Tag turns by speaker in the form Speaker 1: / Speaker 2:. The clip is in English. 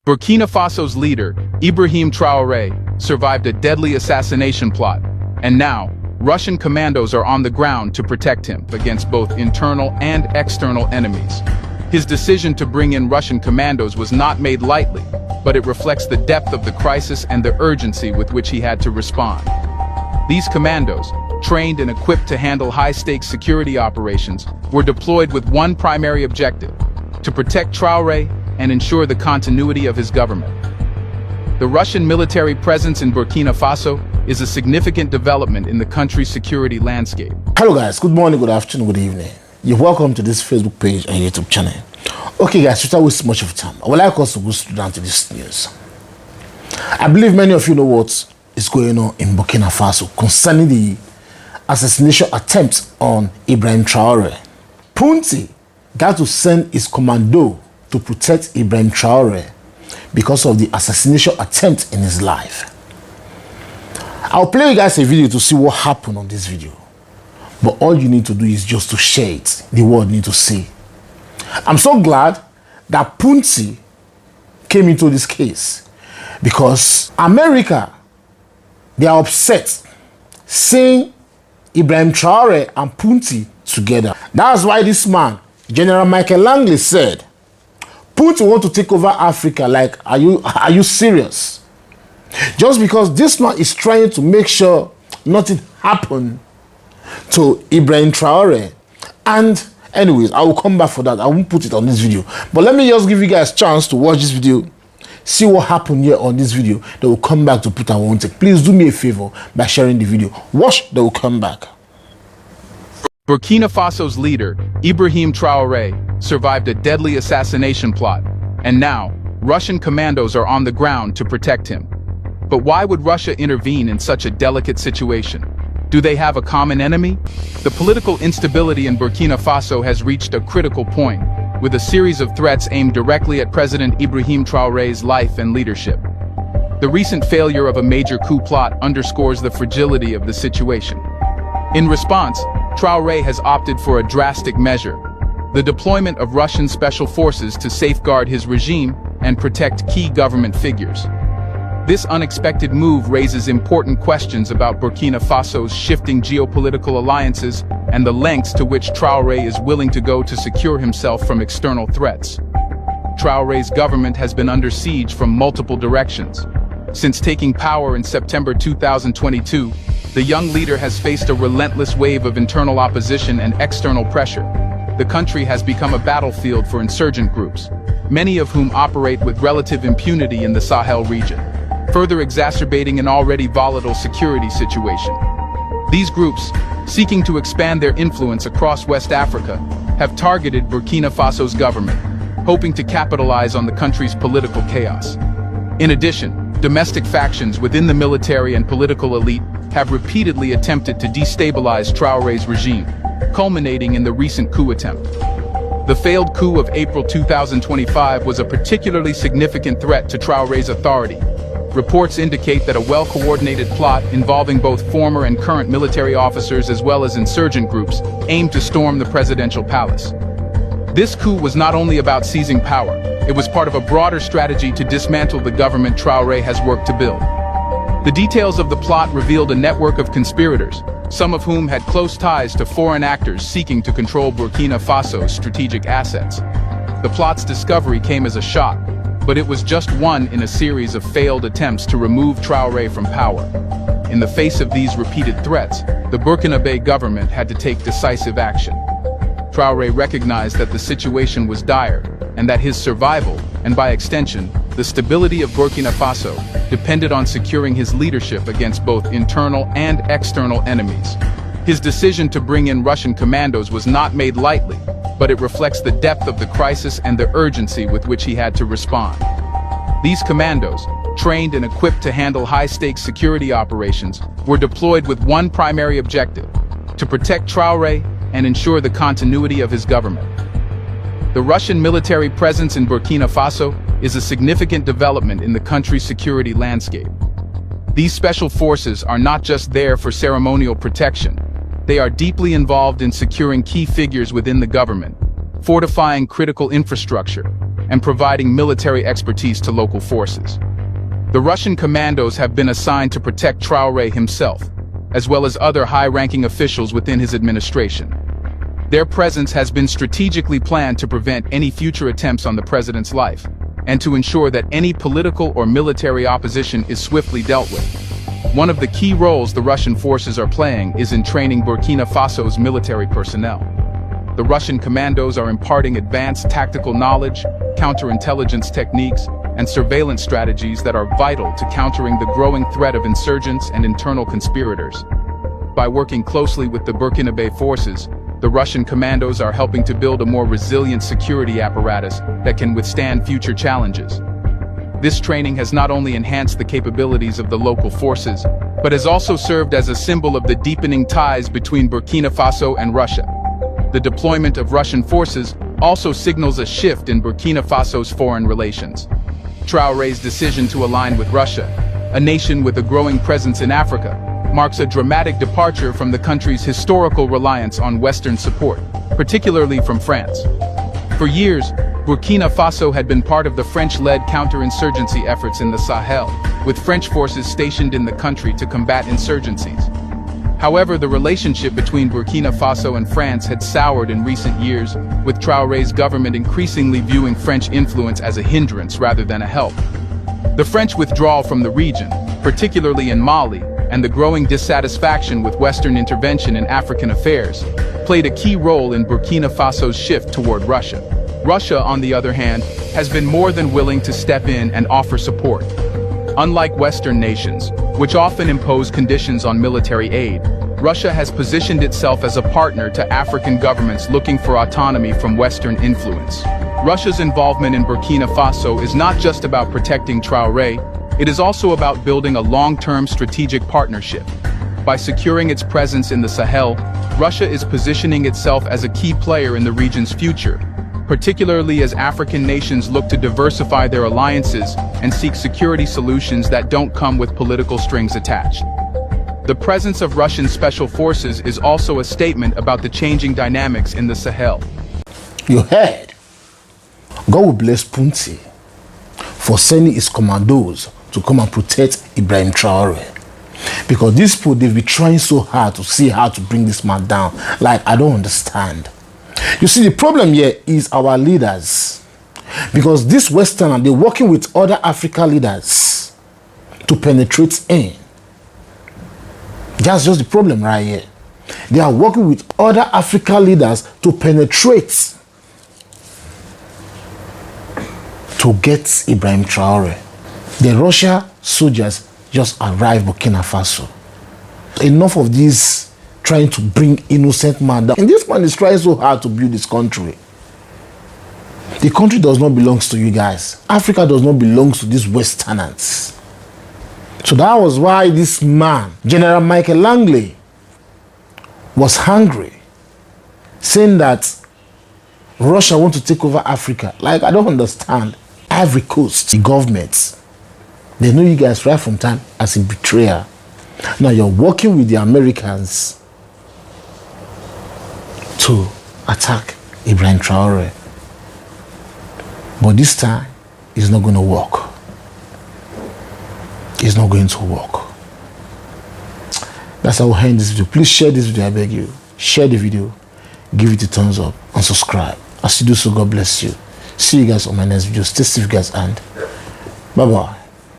Speaker 1: Burkina Faso's leader, Ibrahim Traöre, survived a deadly assassination plot, and now, Russian commandos are on the ground to protect him against both internal and external enemies. His decision to bring in Russian commandos was not made lightly, but it reflects the depth of the crisis and the urgency with which he had to respond. These commandos, trained and equipped to handle high-stakes security operations, were deployed with one primary objective: to protect Traöre and ensure the continuity of his government. The Russian military presence in Burkina Faso is a significant development in the country's security landscape.
Speaker 2: Hello guys, good morning, good afternoon, good evening. You're welcome to this Facebook page and YouTube channel. Okay guys, without wasting much of time, I would like us to go straight down to this news. I believe many of you know what is going on in Burkina Faso concerning the assassination attempt on Ibrahim Traöre. Punti got to send his commando to protect Ibrahim Traöre because of the assassination attempt in his life. I'll play you guys a video to see what happened on this video. But all you need to do is just to share it. The world need to see. I'm so glad that Punti came into this case because America, they are upset seeing Ibrahim Traöre and Punti together. That's why this man, General Michael Langley, said, Punti want to take over Africa. Like, are you serious? Just because this man is trying to make sure nothing happened to Ibrahim Traöre. And anyways, I will come back for that. I won't put it on this video. But let me just give you guys a chance to watch this video, see what happened here on this video. They will come back to put our own take. Please do me a favor by sharing the video. Watch, they will come back.
Speaker 1: Burkina Faso's leader, Ibrahim Traöre, survived a deadly assassination plot, and now, Russian commandos are on the ground to protect him. But why would Russia intervene in such a delicate situation? Do they have a common enemy? The political instability in Burkina Faso has reached a critical point, with a series of threats aimed directly at President Ibrahim Traöre's life and leadership. The recent failure of a major coup plot underscores the fragility of the situation. In response, Traöre has opted for a drastic measure: the deployment of Russian special forces to safeguard his regime and protect key government figures. This unexpected move raises important questions about Burkina Faso's shifting geopolitical alliances and the lengths to which Traöre is willing to go to secure himself from external threats. Traöre's government has been under siege from multiple directions. Since taking power in September 2022, the young leader has faced a relentless wave of internal opposition and external pressure. The country has become a battlefield for insurgent groups, many of whom operate with relative impunity in the Sahel region, further exacerbating an already volatile security situation. These groups, seeking to expand their influence across West Africa, have targeted Burkina Faso's government, hoping to capitalize on the country's political chaos. In addition, domestic factions within the military and political elite have repeatedly attempted to destabilize Traöre's regime, culminating in the recent coup attempt. The failed coup of April 2025 was a particularly significant threat to Traöre's authority. Reports indicate that a well-coordinated plot involving both former and current military officers as well as insurgent groups aimed to storm the presidential palace. This coup was not only about seizing power, it was part of a broader strategy to dismantle the government Traöre has worked to build. The details of the plot revealed a network of conspirators, some of whom had close ties to foreign actors seeking to control Burkina Faso's strategic assets. The plot's discovery came as a shock, but it was just one in a series of failed attempts to remove Traöre from power. In the face of these repeated threats, the Burkinabe government had to take decisive action. Traöre recognized that the situation was dire, and that his survival, and by extension, the stability of Burkina Faso, depended on securing his leadership against both internal and external enemies. His decision to bring in Russian commandos was not made lightly, but it reflects the depth of the crisis and the urgency with which he had to respond. These commandos, trained and equipped to handle high-stakes security operations, were deployed with one primary objective: to protect Traöre and ensure the continuity of his government. The Russian military presence in Burkina Faso is a significant development in the country's security landscape. These special forces are not just there for ceremonial protection. They are deeply involved in securing key figures within the government, fortifying critical infrastructure, and providing military expertise to local forces. The Russian commandos have been assigned to protect Traöre himself, as well as other high-ranking officials within his administration. Their presence has been strategically planned to prevent any future attempts on the president's life, and to ensure that any political or military opposition is swiftly dealt with. One of the key roles the Russian forces are playing is in training Burkina Faso's military personnel. The Russian commandos are imparting advanced tactical knowledge, counterintelligence techniques, and surveillance strategies that are vital to countering the growing threat of insurgents and internal conspirators. By working closely with the Burkinabe forces, the Russian commandos are helping to build a more resilient security apparatus that can withstand future challenges. This training has not only enhanced the capabilities of the local forces, but has also served as a symbol of the deepening ties between Burkina Faso and Russia. The deployment of Russian forces also signals a shift in Burkina Faso's foreign relations. Traore's decision to align with Russia, a nation with a growing presence in Africa, marks a dramatic departure from the country's historical reliance on Western support, particularly from France. For years, Burkina Faso had been part of the French-led counterinsurgency efforts in the Sahel, with French forces stationed in the country to combat insurgencies. However, the relationship between Burkina Faso and France had soured in recent years, with Traore's government increasingly viewing French influence as a hindrance rather than a help. The French withdrawal from the region, particularly in Mali, and the growing dissatisfaction with Western intervention in African affairs, played a key role in Burkina Faso's shift toward Russia. Russia, on the other hand, has been more than willing to step in and offer support. Unlike Western nations, which often impose conditions on military aid, Russia has positioned itself as a partner to African governments looking for autonomy from Western influence. Russia's involvement in Burkina Faso is not just about protecting Traöre, it is also about building a long-term strategic partnership. By securing its presence in the Sahel, Russia is positioning itself as a key player in the region's future, particularly as African nations look to diversify their alliances and seek security solutions that don't come with political strings attached. The presence of Russian special forces is also a statement about the changing dynamics in the Sahel.
Speaker 2: You heard? God will bless Punti for sending his commandos to come and protect Ibrahim Traöre. Because these people, they've been trying so hard to see how to bring this man down. Like, I don't understand. You see, the problem here is our leaders. Because this Western, they're working with other African leaders to penetrate in. That's just the problem right here. They are working with other African leaders to penetrate to get Ibrahim Traöre. The Russian soldiers just arrived Burkina Faso. Enough of this trying to bring innocent man down. And this man is trying so hard to build this country. The country does not belong to you guys. Africa does not belong to these Westerners. So that was why this man, General Michael Langley, was hungry, saying that Russia wants to take over Africa. Like, I don't understand. Ivory Coast, the government, they know you guys right from time as a betrayer. Now you're working with the Americans to attack Ibrahim Traöre. But this time, it's not going to work. It's not going to work. That's how we'll end this video. Please share this video, I beg you. Share the video, give it a thumbs up, and subscribe. As you do so, God bless you. See you guys on my next video. Stay safe, guys, and bye-bye.